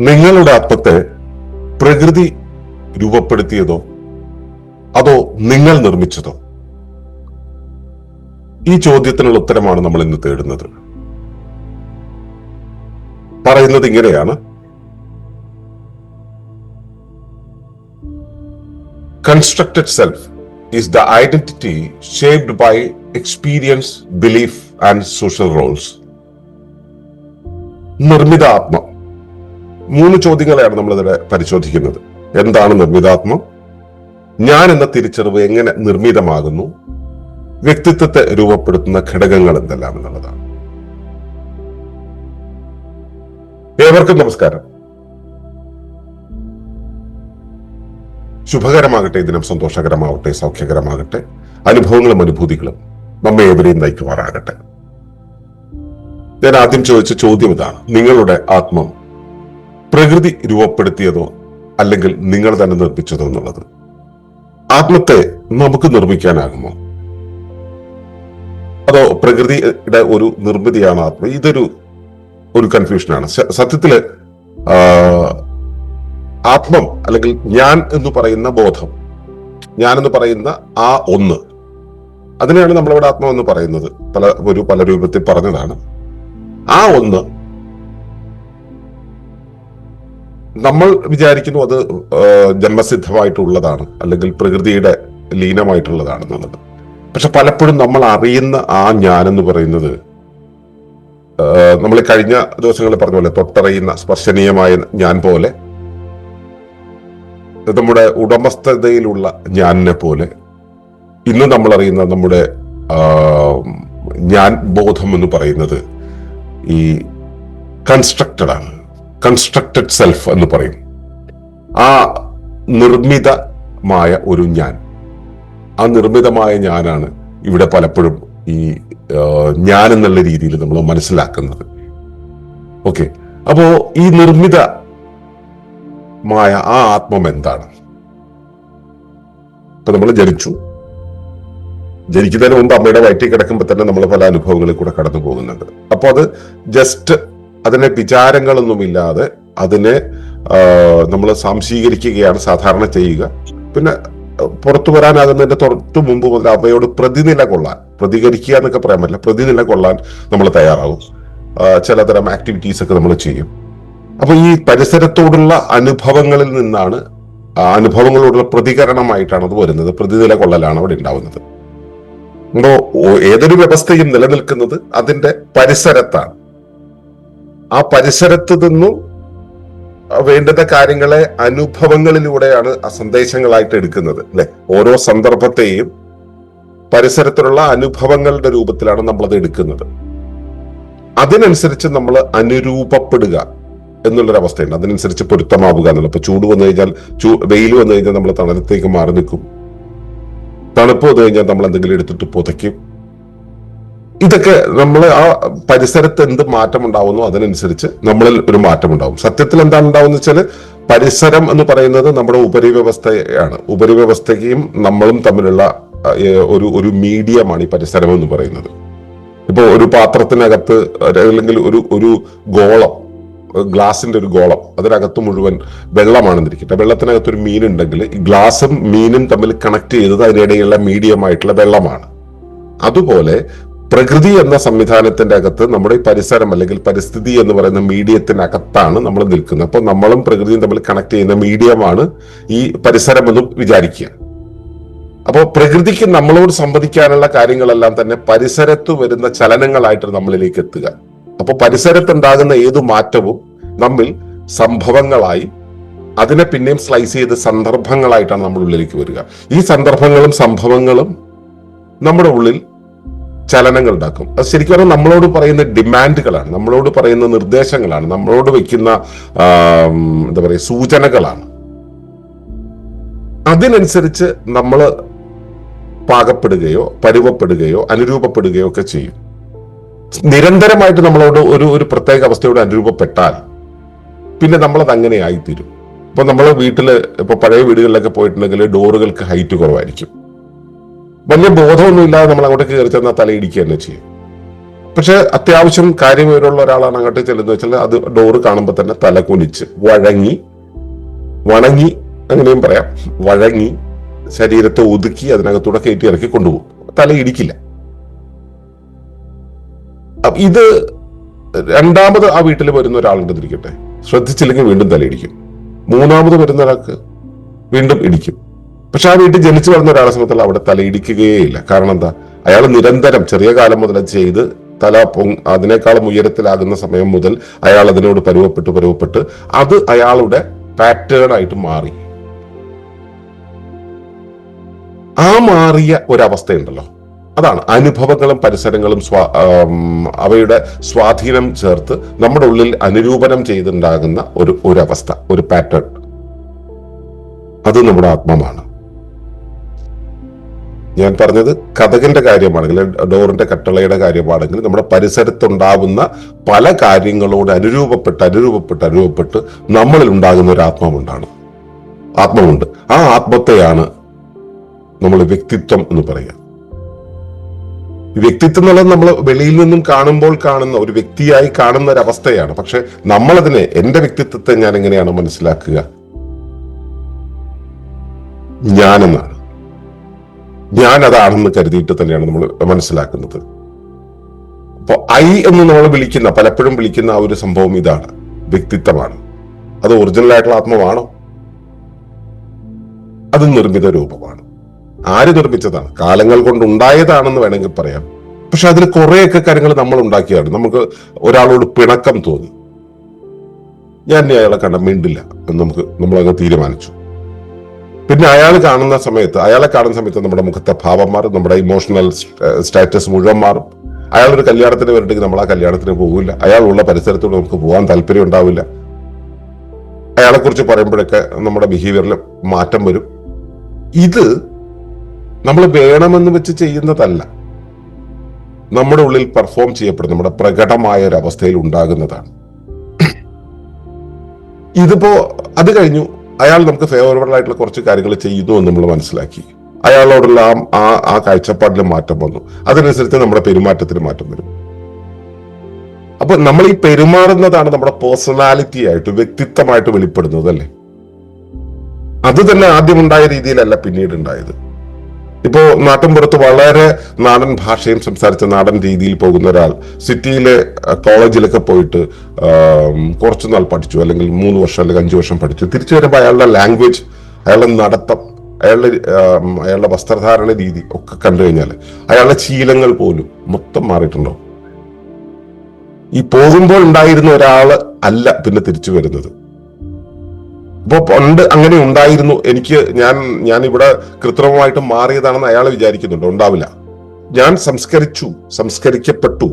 നിങ്ങളുടെ ആത്മത്തെ പ്രകൃതി രൂപപ്പെടുത്തിയതോ അതോ നിങ്ങൾ നിർമ്മിച്ചതോ? ഈ ചോദ്യത്തിനുള്ള ഉത്തരമാണ് നമ്മൾ ഇന്ന് തേടുന്നത്. പറയുന്നത് ഇങ്ങനെയാണ്: constructed self is the identity shaped by experience, belief and social roles. നിർമ്മിതാത്മം. 3 ചോദ്യങ്ങളെയാണ് നമ്മളിവിടെ പരിശോധിക്കുന്നത്. എന്താണ് നിർമ്മിതാത്മം? ഞാൻ എന്ന തിരിച്ചറിവ് എങ്ങനെ നിർമ്മിതമാകുന്നു? വ്യക്തിത്വത്തെ രൂപപ്പെടുത്തുന്ന ഘടകങ്ങൾ എന്തെല്ലാം എന്നുള്ളതാണ്. ഏവർക്കും നമസ്കാരം. ശുഭകരമാകട്ടെ, ദിനം സന്തോഷകരമാവട്ടെ, സൗഖ്യകരമാകട്ടെ, അനുഭവങ്ങളും അനുഭൂതികളും നമ്മെ ഏവരെയും നയിക്കുമാറാകട്ടെ. ഞാൻ ആദ്യം ചോദിച്ച ചോദ്യം ഇതാണ്: നിങ്ങളുടെ ആത്മം പ്രകൃതി രൂപപ്പെടുത്തിയതോ അല്ലെങ്കിൽ നിങ്ങൾ തന്നെ നിർമ്മിച്ചതോ എന്നുള്ളത്. ആത്മത്തെ നമുക്ക് നിർമ്മിക്കാനാകുമോ, അതോ പ്രകൃതിയുടെ ഒരു നിർമ്മിതിയാണ് ആത്മം? ഇതൊരു കൺഫ്യൂഷനാണ്. സത്യത്തില് ആത്മം അല്ലെങ്കിൽ ഞാൻ എന്ന് പറയുന്ന ബോധം, ഞാൻ എന്ന് പറയുന്ന ആ ഒന്ന്, അതിനെയാണ് നമ്മളിവിടെ ആത്മം എന്ന് പറയുന്നത്. പല രൂപത്തിൽ പറഞ്ഞതാണ്. ആ ഒന്ന് നമ്മൾ വിചാരിക്കുന്നു അത് ജന്മസിദ്ധമായിട്ടുള്ളതാണ് അല്ലെങ്കിൽ പ്രകൃതിയുടെ ലീനമായിട്ടുള്ളതാണെന്നുള്ളത്. പക്ഷെ പലപ്പോഴും നമ്മൾ അറിയുന്ന ആ ഞാൻ എന്ന് പറയുന്നത്, നമ്മൾ കഴിഞ്ഞ ദിവസങ്ങളിൽ പറഞ്ഞ പോലെ തൊട്ടറിയുന്ന സ്പർശനീയമായ ഞാൻ പോലെ, നമ്മുടെ ഉടമസ്ഥതയിലുള്ള ഞാനിനെ പോലെ, ഇന്ന് നമ്മൾ അറിയുന്ന നമ്മുടെ ഞാൻ ബോധം എന്ന് പറയുന്നത് ഈ കൺസ്ട്രക്റ്റഡ് ആണ്. കൺസ്ട്രക്റ്റഡ് സെൽഫ് എന്ന് പറയും. ആ നിർമ്മിതമായ ഒരു ഞാൻ, ആ നിർമ്മിതമായ ഞാനാണ് ഇവിടെ പലപ്പോഴും ഈ ഞാൻ എന്നുള്ള രീതിയിൽ നമ്മൾ മനസ്സിലാക്കുന്നത്. ഓക്കെ, അപ്പോ ഈ നിർമ്മിതമായ ആ ആത്മം എന്താണ്? ഇപ്പൊ നമ്മൾ ജനിക്കുന്നതിന് മുമ്പ് അമ്മയുടെ വയറ്റിൽ കിടക്കുമ്പോൾ തന്നെ നമ്മൾ പല അനുഭവങ്ങളിൽ കൂടെ കടന്നു പോകുന്നുണ്ട്. അപ്പൊ അത് ജസ്റ്റ് അതിനെ വിചാരങ്ങളൊന്നുമില്ലാതെ അതിനെ നമ്മൾ സംശീകരിക്കുകയാണ് സാധാരണ ചെയ്യുക. പിന്നെ പുറത്തു വരാനാകുന്നതിന്റെ തൊട്ടു മുമ്പ് മുതൽ അവയോട് പ്രതിനില കൊള്ളാൻ, പ്രതികരിക്കുക എന്നൊക്കെ പറയാൻ പറ്റില്ല, പ്രതിനില കൊള്ളാൻ നമ്മൾ തയ്യാറാവും. ചിലതരം ആക്ടിവിറ്റീസ് ഒക്കെ നമ്മൾ ചെയ്യും. അപ്പൊ ഈ പരിസരത്തോടുള്ള അനുഭവങ്ങളിൽ നിന്നാണ്, അനുഭവങ്ങളോടുള്ള പ്രതികരണമായിട്ടാണ് അത് വരുന്നത്. പ്രതിനില കൊള്ളലാണ് അവിടെ ഉണ്ടാവുന്നത്. അപ്പോ ഏതൊരു വ്യവസ്ഥയും നിലനിൽക്കുന്നത് അതിന്റെ പരിസരത്താണ്. ആ പരിസരത്ത് നിന്നും വേണ്ടുന്ന കാര്യങ്ങളെ അനുഭവങ്ങളിലൂടെയാണ് സന്ദേശങ്ങളായിട്ട് എടുക്കുന്നത്, അല്ലെ? ഓരോ സന്ദർഭത്തെയും പരിസരത്തിലുള്ള അനുഭവങ്ങളുടെ രൂപത്തിലാണ് നമ്മളത് എടുക്കുന്നത്. അതിനനുസരിച്ച് നമ്മൾ അനുരൂപപ്പെടുക എന്നുള്ളൊരവസ്ഥയുണ്ട്. അതിനനുസരിച്ച് പൊരുത്തമാവുക എന്നുള്ള. ഇപ്പൊ ചൂട് വന്നു കഴിഞ്ഞാൽ, വെയിൽ വന്നു കഴിഞ്ഞാൽ നമ്മൾ തണലത്തേക്ക് മാറി നിൽക്കും. തണുപ്പ് വന്നു കഴിഞ്ഞാൽ നമ്മൾ എന്തെങ്കിലും എടുത്തിട്ട് പുതയ്ക്കും. ഇതൊക്കെ നമ്മൾ ആ പരിസരത്ത് എന്ത് മാറ്റം ഉണ്ടാവുന്നു അതിനനുസരിച്ച് നമ്മളിൽ ഒരു മാറ്റം ഉണ്ടാവും. സത്യത്തിൽ എന്താണ് ഉണ്ടാവുന്ന വെച്ചാൽ, പരിസരം എന്ന് പറയുന്നത് നമ്മുടെ ഉപരിവ്യവസ്ഥയാണ്. ഉപരിവ്യവസ്ഥയും നമ്മളും തമ്മിലുള്ള ഒരു മീഡിയമാണ് ഈ പരിസരം എന്ന് പറയുന്നത്. ഇപ്പൊ ഒരു പാത്രത്തിനകത്ത് അല്ലെങ്കിൽ ഒരു ഗോളം, ഗ്ലാസിന്റെ ഒരു ഗോളം, അതിനകത്ത് മുഴുവൻ വെള്ളമാണെന്നിരിക്കട്ടെ. വെള്ളത്തിനകത്ത് ഒരു മീൻ ഉണ്ടെങ്കിൽ ഈ ഗ്ലാസും മീനും തമ്മിൽ കണക്ട് ചെയ്തത് അതിനിടയിലുള്ള മീഡിയമായിട്ടുള്ള വെള്ളമാണ്. അതുപോലെ പ്രകൃതി എന്ന സംവിധാനത്തിന്റെ അകത്ത് നമ്മുടെ ഈ പരിസരം അല്ലെങ്കിൽ പരിസ്ഥിതി എന്ന് പറയുന്ന മീഡിയത്തിനകത്താണ് നമ്മൾ നിൽക്കുന്നത്. അപ്പൊ നമ്മളും പ്രകൃതിയും തമ്മിൽ കണക്ട് ചെയ്യുന്ന മീഡിയമാണ് ഈ പരിസരം എന്ന് വിചാരിക്കുക. അപ്പോൾ പ്രകൃതിക്ക് നമ്മളോട് സംവദിക്കാനുള്ള കാര്യങ്ങളെല്ലാം തന്നെ പരിസരത്ത് വരുന്ന ചലനങ്ങളായിട്ട് നമ്മളിലേക്ക് എത്തുക. അപ്പൊ പരിസരത്തുണ്ടാകുന്ന ഏതു മാറ്റവും നമ്മിൽ സംഭവങ്ങളായി, അതിനെ പിന്നെയും സ്ലൈസ് ചെയ്ത് സന്ദർഭങ്ങളായിട്ടാണ് നമ്മുടെ ഉള്ളിലേക്ക് വരിക. ഈ സന്ദർഭങ്ങളും സംഭവങ്ങളും നമ്മുടെ ഉള്ളിൽ ചലനങ്ങൾ ഉണ്ടാക്കും. അത് ശരിക്കും പറഞ്ഞാൽ നമ്മളോട് പറയുന്ന ഡിമാൻഡുകളാണ്, നമ്മളോട് പറയുന്ന നിർദ്ദേശങ്ങളാണ്, നമ്മളോട് വെക്കുന്ന എന്താ പറയുക, സൂചനകളാണ്. അതിനനുസരിച്ച് നമ്മൾ പാകപ്പെടുകയോ പരുവപ്പെടുകയോ അനുരൂപപ്പെടുകയോ ഒക്കെ ചെയ്യും. നിരന്തരമായിട്ട് നമ്മളോട് ഒരു പ്രത്യേക അവസ്ഥയോട് അനുരൂപപ്പെട്ടാൽ പിന്നെ നമ്മളത് അങ്ങനെ ആയിത്തീരും. ഇപ്പൊ നമ്മളെ വീട്ടില്, ഇപ്പൊ പഴയ വീടുകളിലൊക്കെ പോയിട്ടുണ്ടെങ്കിൽ ഡോറുകൾക്ക് ഹൈറ്റ് കുറവായിരിക്കും. വലിയ ബോധമൊന്നും ഇല്ലാതെ നമ്മൾ അങ്ങോട്ട് കയറി ചെന്നാൽ തലയിടിക്കുക തന്നെ ചെയ്യും. പക്ഷെ അത്യാവശ്യം കാര്യവിവരമുള്ള ഒരാളാണ് അങ്ങോട്ട് ചെല്ലുന്നത് വെച്ചാൽ അത് ഡോറ് കാണുമ്പോൾ തന്നെ തല കുനിച്ച് വണങ്ങി അങ്ങനെയും പറയാം, വഴങ്ങി ശരീരത്തെ ഒതുക്കി അതിനകത്തൂടെ കയറ്റി ഇറക്കി കൊണ്ടുപോകും. തല ഇടിക്കില്ല. ഇത് രണ്ടാമത് ആ വീട്ടിൽ വരുന്ന ഒരാളുണ്ടെന്നിരിക്കട്ടെ, ശ്രദ്ധിച്ചില്ലെങ്കിൽ വീണ്ടും തലയിടിക്കും. മൂന്നാമത് വരുന്ന ഒരാൾക്ക് വീണ്ടും ഇടിക്കും. പക്ഷെ ആ വീട്ടിൽ ജനിച്ചു വളർന്ന ഒരാളെ സംബന്ധിച്ചുള്ള അവിടെ തലയിടിക്കുകയില്ല. കാരണം എന്താ? അയാൾ നിരന്തരം ചെറിയ കാലം മുതൽ ചെയ്ത് അതിനേക്കാളും ഉയരത്തിലാകുന്ന സമയം മുതൽ അയാൾ അതിനോട് പരുവപ്പെട്ട് അത് അയാളുടെ പാറ്റേൺ ആയിട്ട് മാറി. ആ മാറിയ ഒരവസ്ഥയുണ്ടല്ലോ, അതാണ് അനുഭവങ്ങളും പരിസരങ്ങളും അവയുടെ സ്വാധീനം ചേർത്ത് നമ്മുടെ ഉള്ളിൽ അനുരൂപണം ചെയ്തുണ്ടാകുന്ന ഒരു അവസ്ഥ, ഒരു പാറ്റേൺ. അത് നമ്മുടെ ആത്മമാണ്. ഞാൻ പറഞ്ഞത് കതകിന്റെ കാര്യമാണെങ്കിൽ, ഡോറിന്റെ കട്ടളയുടെ കാര്യമാണെങ്കിൽ, നമ്മുടെ പരിസരത്തുണ്ടാവുന്ന പല കാര്യങ്ങളോട് അനുരൂപപ്പെട്ട് നമ്മളിൽ ഉണ്ടാകുന്ന ഒരു ആത്മമുണ്ട്. ആ ആത്മത്തെയാണ് നമ്മൾ വ്യക്തിത്വം എന്ന് പറയുക. വ്യക്തിത്വം എന്നുള്ളത് നമ്മൾ വെളിയിൽ നിന്നും കാണുമ്പോൾ കാണുന്ന ഒരു വ്യക്തിയായി കാണുന്ന ഒരു അവസ്ഥയാണ്. പക്ഷെ നമ്മളതിനെ, എന്റെ വ്യക്തിത്വത്തെ ഞാൻ എങ്ങനെയാണ് മനസ്സിലാക്കുക? ഞാനെന്നാണ്. ഞാൻ അതാണെന്ന് കരുതിയിട്ട് തന്നെയാണ് നമ്മൾ മനസ്സിലാക്കുന്നത്. അപ്പൊ എന്ന് നമ്മൾ പലപ്പോഴും വിളിക്കുന്ന ആ ഒരു സംഭവം ഇതാണ്, വ്യക്തിത്വമാണ്. അത് ഒറിജിനൽ ആയിട്ടുള്ള ആത്മാവാണോ? അത് നിർമ്മിത രൂപമാണ്. ആര് നിർമ്മിച്ചതാണ്? കാലങ്ങൾ കൊണ്ട് ഉണ്ടായതാണെന്ന് വേണമെങ്കിൽ പറയാം. പക്ഷെ അതിൽ കുറെയൊക്കെ കാര്യങ്ങൾ നമ്മൾ ഉണ്ടാക്കിയാണ്. നമുക്ക് ഒരാളോട് പിണക്കം തോന്നി, ഞാൻ അയാളെ കണ്ട മിണ്ടില്ല എന്ന് നമ്മളങ്ങ് തീരുമാനിച്ചു. പിന്നെ അയാളെ കാണുന്ന സമയത്ത് നമ്മുടെ മുഖത്തെ ഭാവം മാറും, നമ്മുടെ ഇമോഷണൽ സ്റ്റാറ്റസ് മുഴുവൻ മാറും. അയാളൊരു കല്യാണത്തിന് വരട്ടെങ്കിൽ നമ്മൾ ആ കല്യാണത്തിന് പോകില്ല. അയാളുള്ള പരിസരത്തോട് നമുക്ക് പോകാൻ താല്പര്യം ഉണ്ടാവില്ല. അയാളെ കുറിച്ച് പറയുമ്പോഴൊക്കെ നമ്മുടെ ബിഹേവിയറിൽ മാറ്റം വരും. ഇത് നമ്മൾ വേണമെന്ന് വെച്ച് ചെയ്യുന്നതല്ല, നമ്മുടെ ഉള്ളിൽ പെർഫോം ചെയ്യപ്പെടുന്ന, നമ്മുടെ പ്രകടമായ ഒരു അവസ്ഥയിൽ ഉണ്ടാകുന്നതാണ്. ഇതിപ്പോ അത് കഴിഞ്ഞു, അയാൾ നമുക്ക് ഫേവറബിൾ ആയിട്ടുള്ള കുറച്ച് കാര്യങ്ങൾ ചെയ്യുന്നു എന്ന് നമ്മൾ മനസ്സിലാക്കി. അയാളോടുള്ള ആ കാഴ്ചപ്പാടിൽ മാറ്റം വന്നു. അതിനനുസരിച്ച് നമ്മുടെ പെരുമാറ്റത്തിന് മാറ്റം വരും. അപ്പൊ നമ്മൾ ഈ പെരുമാറുന്നതാണ് നമ്മുടെ പേഴ്സണാലിറ്റി ആയിട്ട്, വ്യക്തിത്വമായിട്ട് വെളിപ്പെടുന്നത് അല്ലേ. അത് തന്നെ ആദ്യമുണ്ടായ രീതിയിലല്ല പിന്നീട് ഉണ്ടായത്. ഇപ്പോ നാട്ടിൻപുറത്ത് വളരെ നാടൻ ഭാഷയും സംസാരിച്ച നാടൻ രീതിയിൽ പോകുന്ന ഒരാൾ സിറ്റിയിലെ കോളേജിലൊക്കെ പോയിട്ട് കുറച്ചു നാൾ പഠിച്ചു, അല്ലെങ്കിൽ 3 വർഷം അല്ലെങ്കിൽ 5 വർഷം പഠിച്ചു. തിരിച്ചു വരുമ്പോൾ അയാളുടെ ലാംഗ്വേജ്, അയാളുടെ നടത്തം, അയാളുടെ വസ്ത്രധാരണ രീതി ഒക്കെ കണ്ടു കഴിഞ്ഞാൽ അയാളുടെ ശീലങ്ങൾ പോലും മൊത്തം മാറിയിട്ടുണ്ടോ? ഈ പോകുമ്പോൾ ഉണ്ടായിരുന്ന ഒരാള് അല്ല പിന്നെ തിരിച്ചു വരുന്നത്. ഇപ്പൊ പണ്ട് അങ്ങനെ ഉണ്ടായിരുന്നു, ഞാൻ ഇവിടെ കൃത്രിമമായിട്ട് മാറിയതാണെന്ന് അയാൾ വിചാരിക്കുന്നുണ്ടോ? ഉണ്ടാവില്ല. ഞാൻ സംസ്കരിക്കപ്പെട്ടു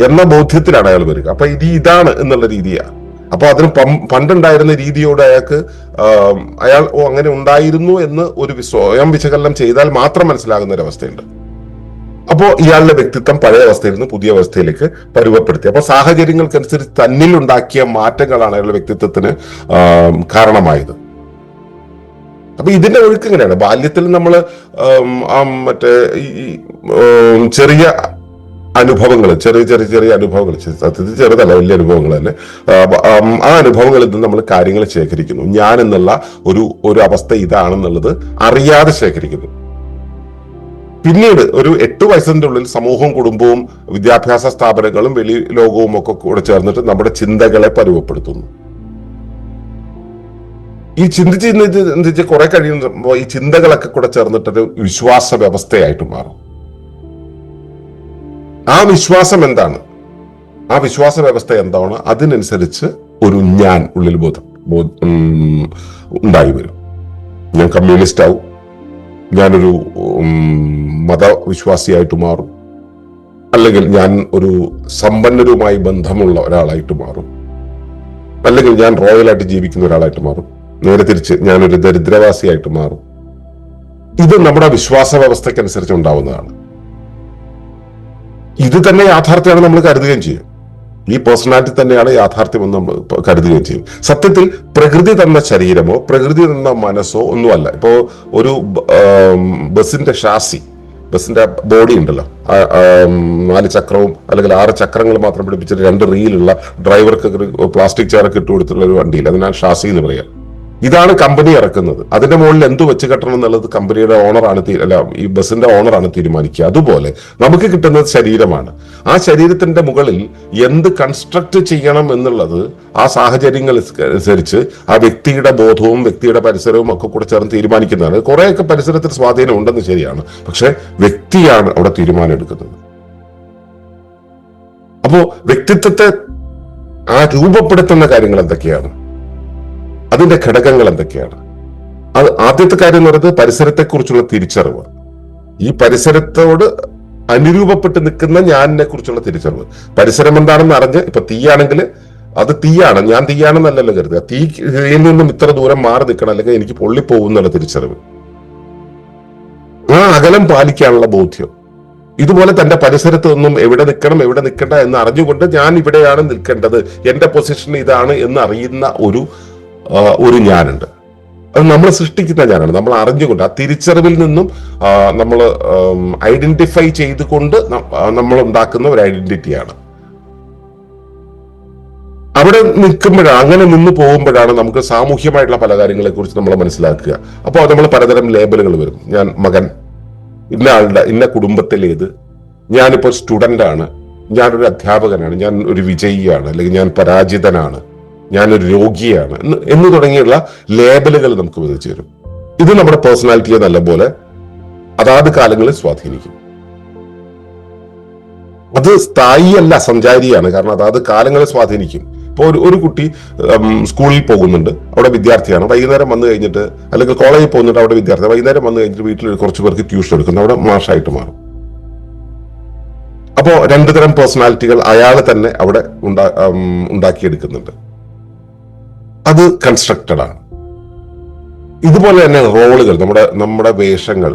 എന്ന ബോധ്യത്തിലാണ് അയാൾ വരിക. അപ്പൊ ഇതാണ് എന്നുള്ള രീതിയാണ്. അപ്പൊ അതിന് പണ്ടുണ്ടായിരുന്ന രീതിയോട് അയാൾ അങ്ങനെ ഉണ്ടായിരുന്നു എന്ന് ഒരു സ്വയം വിശകലനം ചെയ്താൽ മാത്രം മനസ്സിലാകുന്ന ഒരു അവസ്ഥയുണ്ട്. അപ്പോ ഇയാളുടെ വ്യക്തിത്വം പഴയ അവസ്ഥയിൽ നിന്ന് പുതിയ അവസ്ഥയിലേക്ക് പരുവപ്പെടുത്തി. അപ്പൊ സാഹചര്യങ്ങൾക്കനുസരിച്ച് തന്നിൽ ഉണ്ടാക്കിയ മാറ്റങ്ങളാണ് അയാളുടെ വ്യക്തിത്വത്തിന് കാരണമായത്. അപ്പൊ ഇതിന്റെ ഒഴുക്ക് ഇങ്ങനെയാണ്. ബാല്യത്തിൽ നമ്മൾ മറ്റേ ഈ ചെറിയ അനുഭവങ്ങൾ, ചെറിയ അനുഭവങ്ങൾ, സത്യത്തിൽ ചെറുതല്ല, വലിയ അനുഭവങ്ങൾ തന്നെ. ആ അനുഭവങ്ങളിൽ നിന്ന് നമ്മൾ കാര്യങ്ങൾ ശേഖരിക്കുന്നു. ഞാൻ എന്നുള്ള ഒരു അവസ്ഥ ഇതാണെന്നുള്ളത് അറിയാതെ ശേഖരിക്കുന്നു. പിന്നീട് ഒരു 8 വയസ്സിന്റെ ഉള്ളിൽ സമൂഹവും കുടുംബവും വിദ്യാഭ്യാസ സ്ഥാപനങ്ങളും വെളി ലോകവും ഒക്കെ കൂടെ ചേർന്നിട്ട് നമ്മുടെ ചിന്തകളെ പരുവപ്പെടുത്തുന്നു. ഈ ചിന്തിച്ച് കുറെ കഴിയുമ്പോൾ ഈ ചിന്തകളൊക്കെ കൂടെ ചേർന്നിട്ടൊരു വിശ്വാസ വ്യവസ്ഥയായിട്ട് മാറും. ആ വിശ്വാസം എന്താണ്? ആ വിശ്വാസ വ്യവസ്ഥ എന്താണ്? അതിനനുസരിച്ച് ഒരു ഞാൻ ഉള്ളിൽ ഉണ്ടായി വരും. ഞാൻ കമ്മ്യൂണിസ്റ്റ് ആവും, ഞാനൊരു മതവിശ്വാസിയായിട്ട് മാറും, അല്ലെങ്കിൽ ഞാൻ ഒരു സമ്പന്നരുമായി ബന്ധമുള്ള ഒരാളായിട്ട് മാറും, അല്ലെങ്കിൽ ഞാൻ റോയലായിട്ട് ജീവിക്കുന്ന ഒരാളായിട്ട് മാറും. നേരെ തിരിച്ച് ഞാനൊരു ദരിദ്രവാസിയായിട്ട് മാറും. ഇത് നമ്മുടെ വിശ്വാസ വ്യവസ്ഥയ്ക്കനുസരിച്ച് ഉണ്ടാവുന്നതാണ്. ഇത് തന്നെ യാഥാർത്ഥ്യമാണ് നമ്മൾ കരുതുകയും ചെയ്യും. ഈ പേഴ്സണാലിറ്റി തന്നെയാണ് യാഥാർത്ഥ്യമെന്ന് നമ്മൾ കരുതുകയും ചെയ്യും. സത്യത്തിൽ പ്രകൃതി തന്ന ശരീരമോ പ്രകൃതി തന്ന മനസ്സോ ഒന്നുമല്ല. ഇപ്പോ ഒരു ബസിന്റെ ഷാസി ബസ്സിന്റെ ബോഡി ഉണ്ടല്ലോ, 4 ചക്രവും അല്ലെങ്കിൽ 6 ചക്രങ്ങൾ മാത്രം പിടിപ്പിച്ചിട്ട് 2 റീലുള്ള ഡ്രൈവർക്ക് പ്ലാസ്റ്റിക് ചെയറൊക്കെ ഇട്ട് കൊടുത്തുള്ള ഒരു വണ്ടിയിൽ, അതിനാണ് ഷാസി എന്ന് പറയാം. ഇതാണ് കമ്പനി ഇറക്കുന്നത്. അതിന്റെ മുകളിൽ എന്ത് വെച്ച് കെട്ടണം എന്നുള്ളത് കമ്പനിയുടെ ഓണറാണ്, അല്ല ഈ ബസ്സിന്റെ ഓണറാണ് തീരുമാനിക്കുക. അതുപോലെ നമുക്ക് കിട്ടുന്നത് ശരീരമാണ്. ആ ശരീരത്തിന്റെ മുകളിൽ എന്ത് കൺസ്ട്രക്ട് ചെയ്യണം എന്നുള്ളത് ആ സാഹചര്യങ്ങൾ അനുസരിച്ച് ആ വ്യക്തിയുടെ ബോധവും വ്യക്തിയുടെ പരിസരവും ഒക്കെ കൂടെ ചേർന്ന് തീരുമാനിക്കുന്നതാണ്. കുറെയൊക്കെ പരിസരത്തിന് സ്വാധീനം ഉണ്ടെന്ന് ശരിയാണ്, പക്ഷെ വ്യക്തിയാണ് അവിടെ തീരുമാനം എടുക്കുന്നത്. അപ്പോ വ്യക്തിത്വത്തെ ആ രൂപപ്പെടുത്തുന്ന കാര്യങ്ങൾ എന്തൊക്കെയാണ്, അതിന്റെ ഘടകങ്ങൾ എന്തൊക്കെയാണ്? അത് ആദ്യത്തെ കാര്യം എന്ന് പറയുന്നത് പരിസരത്തെക്കുറിച്ചുള്ള തിരിച്ചറിവ്. ഈ പരിസരത്തോട് അനുരൂപപ്പെട്ട് നിൽക്കുന്ന ഞാനിനെ കുറിച്ചുള്ള തിരിച്ചറിവ്. പരിസരം എന്താണെന്ന് അറിഞ്ഞ്, ഇപ്പൊ തീയാണെങ്കിൽ അത് തീയാണ്, ഞാൻ തീയാണെന്നല്ലല്ലോ കരുതുക. തീയിൽ നിന്നും ഇത്ര ദൂരം മാറി നിൽക്കണം, അല്ലെങ്കിൽ എനിക്ക് പൊള്ളിപ്പോകുന്നുള്ള തിരിച്ചറിവ്. ആ അകലം പാലിക്കാനുള്ള ബോധ്യം. ഇതുപോലെ തന്റെ പരിസരത്ത് നിന്നും എവിടെ നിൽക്കണം എവിടെ നിൽക്കണ്ട എന്ന് അറിഞ്ഞുകൊണ്ട് ഞാൻ ഇവിടെയാണ് നിൽക്കേണ്ടത്, എന്റെ പൊസിഷൻ ഇതാണ് എന്ന് അറിയുന്ന ഒരു ഞാനുണ്ട്. അത് നമ്മൾ സൃഷ്ടിക്കുന്ന ഞാനാണ്. നമ്മൾ അറിഞ്ഞുകൊണ്ട് ആ തിരിച്ചറിവിൽ നിന്നും നമ്മൾ ഐഡന്റിഫൈ ചെയ്തുകൊണ്ട് നമ്മൾ ഉണ്ടാക്കുന്ന ഒരു ഐഡന്റിറ്റിയാണ്. അവിടെ നിൽക്കുമ്പോഴാണ്, അങ്ങനെ നിന്ന് പോകുമ്പോഴാണ് നമുക്ക് സാമൂഹ്യമായിട്ടുള്ള പല കാര്യങ്ങളെ കുറിച്ച് നമ്മൾ മനസ്സിലാക്കുക. അപ്പോൾ നമ്മൾ പലതരം ലേബലുകൾ വരും. ഞാൻ മകൻ, ഇന്ന ആളുടെ, ഇന്ന കുടുംബത്തിലേത്, ഞാനിപ്പോൾ സ്റ്റുഡന്റ് ആണ്, ഞാനൊരു അധ്യാപകനാണ്, ഞാൻ ഒരു വിജയിയാണ്, അല്ലെങ്കിൽ ഞാൻ പരാജിതനാണ്, ഞാനൊരു രോഗിയാണ് എന്ന് തുടങ്ങിയുള്ള ലേബലുകൾ നമുക്ക് വിധിച്ചു തരും. ഇത് നമ്മുടെ പേഴ്സണാലിറ്റിയെ നല്ലപോലെ അതാത് കാലങ്ങളിൽ സ്വാധീനിക്കും. അത് സ്ഥായിയല്ല, സഞ്ചാരിയാണ്. കാരണം അതാത് കാലങ്ങളെ സ്വാധീനിക്കും. ഇപ്പോൾ ഒരു കുട്ടി സ്കൂളിൽ പോകുന്നുണ്ട്, അവിടെ വിദ്യാർത്ഥിയാണ്, വൈകുന്നേരം വന്നു കഴിഞ്ഞിട്ട്, അല്ലെങ്കിൽ കോളേജിൽ പോകുന്നുണ്ട്, അവിടെ വിദ്യാർത്ഥി, വൈകുന്നേരം വന്നു കഴിഞ്ഞിട്ട് വീട്ടിൽ കുറച്ച് പേർക്ക് ട്യൂഷൻ എടുക്കുന്നു, അവിടെ മാഷായിട്ട് മാറും. അപ്പോ 2 തരം പേഴ്സണാലിറ്റികൾ അയാൾ തന്നെ അവിടെ ഉണ്ടാക്കിയെടുക്കുന്നുണ്ട്. അത് കൺസ്ട്രക്റ്റഡ് ആണ്. ഇതുപോലെ തന്നെ റോളുകൾ, നമ്മുടെ വേഷങ്ങൾ,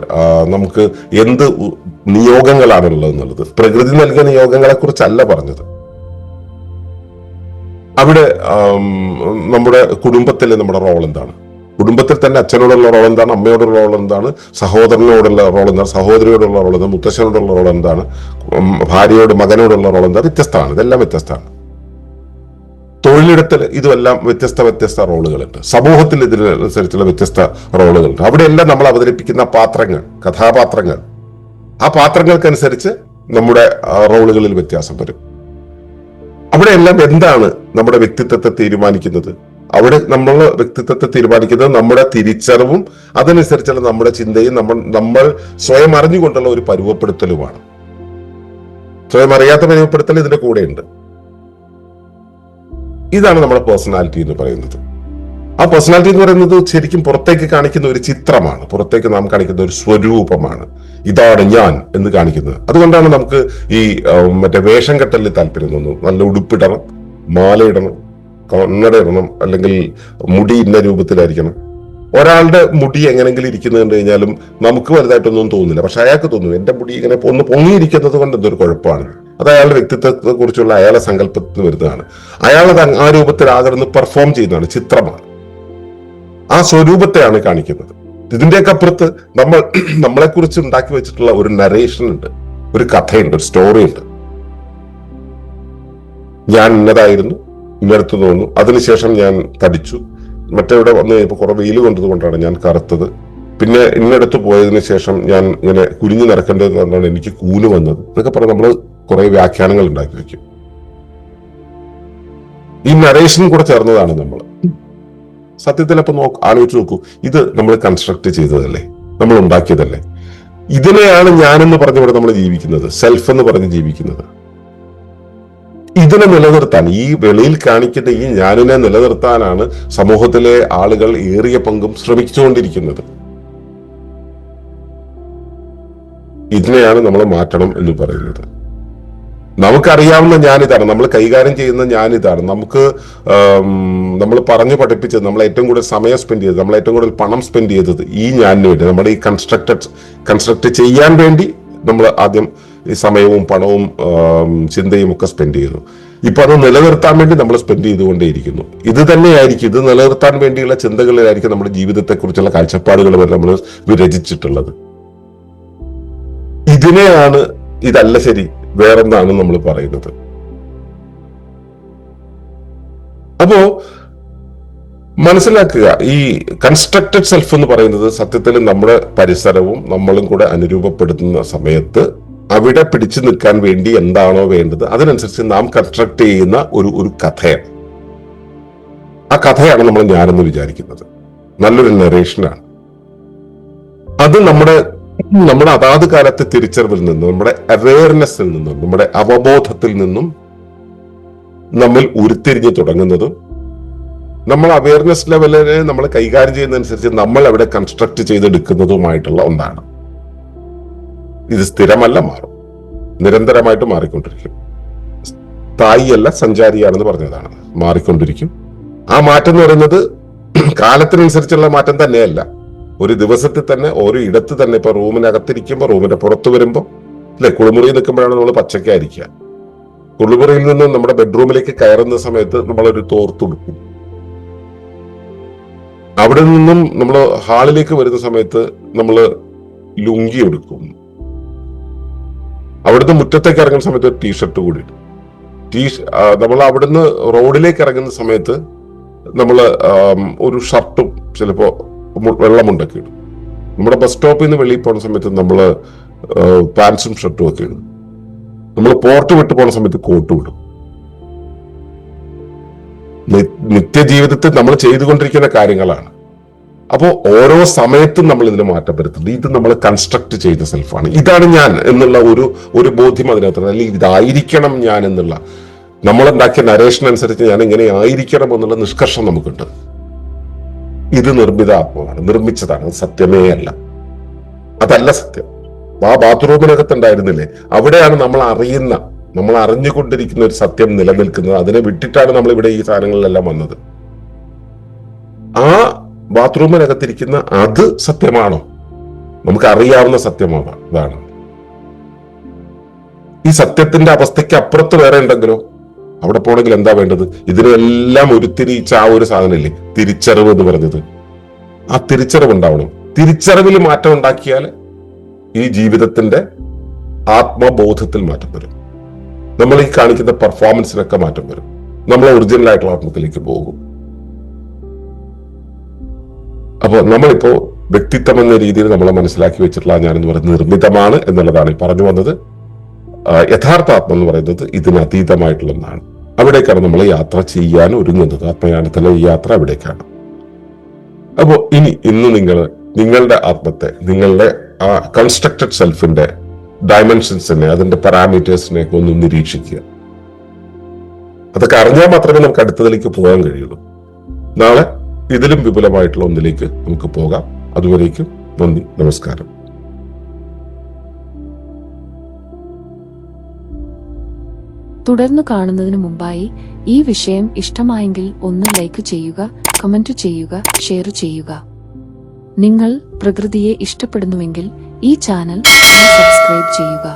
നമുക്ക് എന്ത് നിയോഗങ്ങളാണുള്ളത് എന്നുള്ളത് പ്രകൃതി നൽകിയ നിയോഗങ്ങളെ കുറിച്ചല്ല പറഞ്ഞത്. അവിടെ നമ്മുടെ കുടുംബത്തിലെ നമ്മുടെ റോൾ എന്താണ്, കുടുംബത്തിൽ തന്നെ അച്ഛനോടുള്ള റോൾ എന്താണ്, അമ്മയോടുള്ള റോൾ എന്താണ്, സഹോദരനോടുള്ള റോൾ എന്താണ്, സഹോദരിയോടുള്ള റോൾ എന്താണ്, മുത്തശ്ശനോടുള്ള റോൾ എന്താണ്, ഭാര്യയോട് മകനോടുള്ള റോൾ എന്താണ്, വ്യത്യസ്തമാണ്. ഇതെല്ലാം വ്യത്യസ്തമാണ്. തൊഴിലിടത്തിൽ ഇതുമെല്ലാം വ്യത്യസ്ത റോളുകളുണ്ട്. സമൂഹത്തിൽ ഇതിനനുസരിച്ചുള്ള വ്യത്യസ്ത റോളുകളുണ്ട്. അവിടെയെല്ലാം നമ്മൾ അവതരിപ്പിക്കുന്ന പാത്രങ്ങൾ, കഥാപാത്രങ്ങൾ, ആ പാത്രങ്ങൾക്കനുസരിച്ച് നമ്മുടെ റോളുകളിൽ വ്യത്യാസം വരും. അവിടെയെല്ലാം എന്താണ് നമ്മുടെ വ്യക്തിത്വത്തെ തീരുമാനിക്കുന്നത്? അവിടെ നമ്മളെ വ്യക്തിത്വത്തെ തീരുമാനിക്കുന്നത് നമ്മുടെ തിരിച്ചറിവും അതനുസരിച്ചുള്ള നമ്മുടെ ചിന്തയും നമ്മൾ സ്വയം അറിഞ്ഞുകൊണ്ടുള്ള ഒരു പരുവപ്പെടുത്തലുമാണ്. സ്വയം അറിയാത്ത പരുവപ്പെടുത്തൽ ഇതിന്റെ കൂടെയുണ്ട്. ഇതാണ് നമ്മുടെ പേഴ്സണാലിറ്റി എന്ന് പറയുന്നത്. ആ പേഴ്സണാലിറ്റി എന്ന് പറയുന്നത് ശരിക്കും പുറത്തേക്ക് കാണിക്കുന്ന ഒരു ചിത്രമാണ്, പുറത്തേക്ക് നാം കാണിക്കുന്ന ഒരു സ്വരൂപമാണ്. ഇതാണ് ഞാൻ എന്ന് കാണിക്കുന്നത്. അതുകൊണ്ടാണ് നമുക്ക് ഈ മറ്റേ വേഷം കെട്ടലിൽ താല്പര്യം തോന്നുന്നു. നല്ല ഉടുപ്പിടണം, മാലയിടണം, കണ്ണട ഇടണം, അല്ലെങ്കിൽ മുടി ഇന്ന രൂപത്തിലായിരിക്കണം. ഒരാളുടെ മുടി എങ്ങനെങ്കിലും ഇരിക്കുന്നത് കണ്ടു കഴിഞ്ഞാലും നമുക്ക് വലുതായിട്ടൊന്നും തോന്നില്ല, പക്ഷെ അയാൾക്ക് തോന്നും എന്റെ മുടി ഇങ്ങനെ ഒന്ന് പൊങ്ങിയിരിക്കുന്നത് കൊണ്ട് എന്തൊരു കുഴപ്പമാണ്. അത് അയാളുടെ വ്യക്തിത്വത്തെ കുറിച്ചുള്ള അയാളെ സങ്കല്പത്തിൽ വരുന്നതാണ്. അയാളത് ആ രൂപത്തിലാകണമെന്ന് പെർഫോം ചെയ്യുന്നതാണ്, ചിത്രമാണ്. ആ സ്വരൂപത്തെയാണ് കാണിക്കുന്നത്. ഇതിന്റെയൊക്കെ അപ്പുറത്ത് നമ്മളെക്കുറിച്ച് ഉണ്ടാക്കി വെച്ചിട്ടുള്ള ഒരു നരേഷൻ ഉണ്ട്, ഒരു കഥയുണ്ട്, ഒരു സ്റ്റോറി ഉണ്ട്. ഞാൻ ഇന്നതായിരുന്നു, ഇന്നടുത്ത് തോന്നുന്നു, അതിനുശേഷം ഞാൻ തടിച്ചു, മറ്റെവിടെ വന്നു കഴിഞ്ഞപ്പോൾ കുറെ വെയിൽ കൊണ്ടതുകൊണ്ടാണ് ഞാൻ കറുത്തത്, പിന്നെ ഇന്നടുത്ത് പോയതിനു ശേഷം ഞാൻ ഇങ്ങനെ കുനിഞ്ഞു നടക്കേണ്ടത് കൊണ്ടാണ് എനിക്ക് കൂന് വന്നത്, എന്നൊക്കെ പറഞ്ഞ് നമ്മൾ കുറെ വ്യാഖ്യാനങ്ങൾ ഉണ്ടാക്കി വെക്കും. ഈ നരേഷൻ കൂടെ ചേർന്നതാണ് നമ്മൾ. സത്യത്തിൽ അപ്പൊ ആലോചിച്ച് നോക്കൂ, ഇത് നമ്മൾ കൺസ്ട്രക്ട് ചെയ്തതല്ലേ, നമ്മൾ ഉണ്ടാക്കിയതല്ലേ. ഇതിനെയാണ് ഞാനെന്ന് പറഞ്ഞുകൊണ്ട് നമ്മൾ ജീവിക്കുന്നത്, സെൽഫ് എന്ന് പറഞ്ഞ് ജീവിക്കുന്നത്. ഇതിനെ നിലനിർത്താൻ, ഈ വെളിയിൽ കാണിക്കുന്ന ഈ ഞാനിനെ നിലനിർത്താനാണ് സമൂഹത്തിലെ ആളുകൾ ഏറിയ പങ്കും ശ്രമിച്ചുകൊണ്ടിരിക്കുന്നത്. ഇതിനെയാണ് നമ്മൾ മാറ്റണം എന്ന് പറയുന്നത്. നമുക്കറിയാവുന്ന ഞാനിതാണ്, നമ്മൾ കൈകാര്യം ചെയ്യുന്ന ഞാനിതാണ്, നമ്മൾ പറഞ്ഞു പഠിപ്പിച്ചത്, നമ്മൾ ഏറ്റവും കൂടുതൽ സമയം സ്പെൻഡ് ചെയ്തത്, നമ്മൾ ഏറ്റവും കൂടുതൽ പണം സ്പെൻഡ് ചെയ്തത് ഈ ഞാനിന് വേണ്ടി, നമ്മുടെ ഈ കൺസ്ട്രക്ട് ചെയ്യാൻ വേണ്ടി നമ്മൾ ആദ്യം ഈ സമയവും പണവും ചിന്തയും ഒക്കെ സ്പെൻഡ് ചെയ്തു. ഇപ്പൊ അത് നിലനിർത്താൻ വേണ്ടി നമ്മൾ സ്പെൻഡ് ചെയ്തുകൊണ്ടേയിരിക്കുന്നു. ഇത് തന്നെയായിരിക്കും, ഇത് നിലനിർത്താൻ വേണ്ടിയുള്ള ചിന്തകളിലായിരിക്കും നമ്മുടെ ജീവിതത്തെക്കുറിച്ചുള്ള കാഴ്ചപ്പാടുകൾ വരെ നമ്മൾ വിരചിച്ചിട്ടുള്ളത്. ഇതിനെയാണ് ഇതല്ല ശരി, വേറൊന്നാണ് നമ്മൾ പറയുന്നത്. അപ്പോ മനസ്സിലാക്കുക, ഈ കൺസ്ട്രക്റ്റഡ് സെൽഫ് എന്ന് പറയുന്നത് സത്യത്തിൽ നമ്മുടെ പരിസരവും നമ്മളും കൂടെ അനുരൂപപ്പെടുത്തുന്ന സമയത്ത് അവിടെ പിടിച്ചു നിൽക്കാൻ വേണ്ടി എന്താണോ വേണ്ടത് അതിനനുസരിച്ച് നാം കൺസ്ട്രക്ട് ചെയ്യുന്ന ഒരു കഥയാണ്. ആ കഥയാണ് നമ്മൾ ഞാനെന്ന് വിചാരിക്കുന്നത്. നല്ലൊരു നറേഷനാണ് അത്. നമ്മുടെ അതാത് കാലത്തെ തിരിച്ചറിവിൽ നിന്നും, നമ്മുടെ അവയർനെസ്സിൽ നിന്നും, നമ്മുടെ അവബോധത്തിൽ നിന്നും നമ്മൾ ഉരുത്തിരിഞ്ഞു തുടങ്ങുന്നതും, നമ്മൾ അവയർനെസ് ലെവലിനെ നമ്മൾ കൈകാര്യം ചെയ്യുന്നതനുസരിച്ച് നമ്മൾ അവിടെ കൺസ്ട്രക്ട് ചെയ്തെടുക്കുന്നതുമായിട്ടുള്ള ഒന്നാണ്. ഇത് സ്ഥിരമല്ല, മാറും, നിരന്തരമായിട്ട് മാറിക്കൊണ്ടിരിക്കും. സ്ഥായിയല്ല, സഞ്ചാരിയാണെന്ന് പറഞ്ഞതാണ്. മാറിക്കൊണ്ടിരിക്കും. ആ മാറ്റം എന്ന് പറയുന്നത് കാലത്തിനനുസരിച്ചുള്ള മാറ്റം തന്നെയല്ല. ഒരു ദിവസത്തിൽ തന്നെ ഓരോ ഇടത്ത് തന്നെ, ഇപ്പൊ റൂമിനകത്തിരിക്കുമ്പോൾ, റൂമിന്റെ പുറത്ത് വരുമ്പോൾ, അല്ലെ, കുളിമുറിയിൽ നിൽക്കുമ്പോഴാണ് നമ്മൾ പച്ചക്കായിരിക്കുക. കുളിമുറിയിൽ നിന്ന് നമ്മുടെ ബെഡ്റൂമിലേക്ക് കയറുന്ന സമയത്ത് നമ്മളൊരു തോർത്തുടുക്കും. അവിടെ നിന്നും നമ്മൾ ഹാളിലേക്ക് വരുന്ന സമയത്ത് നമ്മൾ ലുങ്കി എടുക്കും. അവിടുന്ന് മുറ്റത്തേക്ക് ഇറങ്ങുന്ന സമയത്ത് ഒരു ടീഷർട്ട് കൂടി ഇടും. നമ്മൾ അവിടുന്ന് റോഡിലേക്ക് ഇറങ്ങുന്ന സമയത്ത് നമ്മൾ ഒരു ഷർട്ടും ചിലപ്പോ വെള്ളമുണ്ടൊക്കെ ഇടും. നമ്മുടെ ബസ് സ്റ്റോപ്പിൽ നിന്ന് വെളിയിൽ പോകുന്ന സമയത്ത് നമ്മൾ പാൻസും ഷർട്ടും ഒക്കെ ഇടും. നമ്മൾ പോർട്ട് വിട്ട് പോകുന്ന സമയത്ത് കോട്ടും ഇടും. നിത്യജീവിതത്തിൽ നമ്മൾ ചെയ്തുകൊണ്ടിരിക്കുന്ന കാര്യങ്ങളാണ്. അപ്പോൾ ഓരോ സമയത്തും നമ്മൾ ഇതിന് മാറ്റം വരുത്തുന്നത്. ഇത് നമ്മൾ കൺസ്ട്രക്ട് ചെയ്ത സെൽഫാണ്. ഇതാണ് ഞാൻ എന്നുള്ള ഒരു ബോധ്യം അതിനകത്ത്, അല്ലെങ്കിൽ ഇതായിരിക്കണം ഞാൻ എന്നുള്ള നമ്മളുണ്ടാക്കിയ നരേഷൻ അനുസരിച്ച് ഞാൻ എങ്ങനെ ആയിരിക്കണം എന്നുള്ള നിഷ്കർഷം നമുക്കുണ്ട്. ഇത് നിർമ്മിത ആത്മാവാണ്, നിർമ്മിച്ചതാണ്, അത് സത്യമേ അല്ല. അതല്ല സത്യം. ആ ബാത്റൂമിനകത്ത് ഉണ്ടായിരുന്നില്ലേ, അവിടെയാണ് നമ്മൾ അറിഞ്ഞുകൊണ്ടിരിക്കുന്ന ഒരു സത്യം നിലനിൽക്കുന്നത്. അതിനെ വിട്ടിട്ടാണ് നമ്മൾ ഇവിടെ ഈ സാധനങ്ങളിലെല്ലാം വന്നത്. ആ ബാത്റൂമിനകത്തിരിക്കുന്ന അത് സത്യമാണോ? നമുക്ക് അറിയാവുന്ന സത്യമാണോ? ഇതാണ്. ഈ സത്യത്തിന്റെ അവസ്ഥയ്ക്ക് അപ്പുറത്ത് വേറെ ഉണ്ടെങ്കിലോ അവിടെ പോണെങ്കിൽ എന്താ വേണ്ടത്? ഇതിനെല്ലാം ഉരുത്തിരിച്ച ആ ഒരു സാധനമില്ലേ, തിരിച്ചറിവ് എന്ന് പറഞ്ഞത്. ആ തിരിച്ചറിവ് ഉണ്ടാവണം. തിരിച്ചറിവിൽ മാറ്റം ഉണ്ടാക്കിയാൽ ഈ ജീവിതത്തിന്റെ ആത്മബോധത്തിൽ മാറ്റം വരും. നമ്മൾ ഈ കാണിക്കുന്ന പെർഫോമൻസിനൊക്കെ മാറ്റം വരും. നമ്മൾ ഒറിജിനൽ ആയിട്ടുള്ള ആത്മത്തിലേക്ക് പോകും. അപ്പോൾ നമ്മളിപ്പോ വ്യക്തിത്വം എന്ന രീതിയിൽ നമ്മളെ മനസ്സിലാക്കി വെച്ചിട്ടുള്ള ഞാനെന്ന് പറയുന്നത് നിർമ്മിതമാണ് എന്നുള്ളതാണ് ഈ പറഞ്ഞു വന്നത്. യഥാർത്ഥ ആത്മ എന്ന് പറയുന്നത് ഇതിനതീതമായിട്ടുള്ള ഒന്നാണ്. അവിടേക്കാണ് നമ്മൾ യാത്ര ചെയ്യാൻ ഒരുങ്ങുന്നത്. ആത്മയാനത്തിലെ ഈ യാത്ര അവിടേക്കാണ്. അപ്പോൾ ഇന്ന് നിങ്ങളുടെ ആത്മത്തെ, നിങ്ങളുടെ ആ കൺസ്ട്രക്റ്റഡ് സെൽഫിന്റെ ഡയമെൻഷൻസിനെ, അതിന്റെ പാരാമീറ്റേഴ്സിനെ ഒക്കെ ഒന്ന് നിരീക്ഷിക്കുക. അതൊക്കെ അറിഞ്ഞാൽ മാത്രമേ നമുക്ക് അടുത്തതിലേക്ക് പോകാൻ കഴിയുള്ളൂ. നാളെ ഇതിലും വിപുലമായിട്ടുള്ള ഒന്നിലേക്ക് നമുക്ക് പോകാം. അതുവരേക്കും നന്ദി, നമസ്കാരം. തുടർന്നു കാണുന്നതിന് മുമ്പായി ഈ വിഷയം ഇഷ്ടമായെങ്കിൽ ഒന്ന് ലൈക്ക് ചെയ്യുക, കമന്റ് ചെയ്യുക, ഷെയർ ചെയ്യുക. നിങ്ങൾ പ്രകൃതിയെ ഇഷ്ടപ്പെടുന്നുവെങ്കിൽ ഈ ചാനൽ സബ്സ്ക്രൈബ് ചെയ്യുക.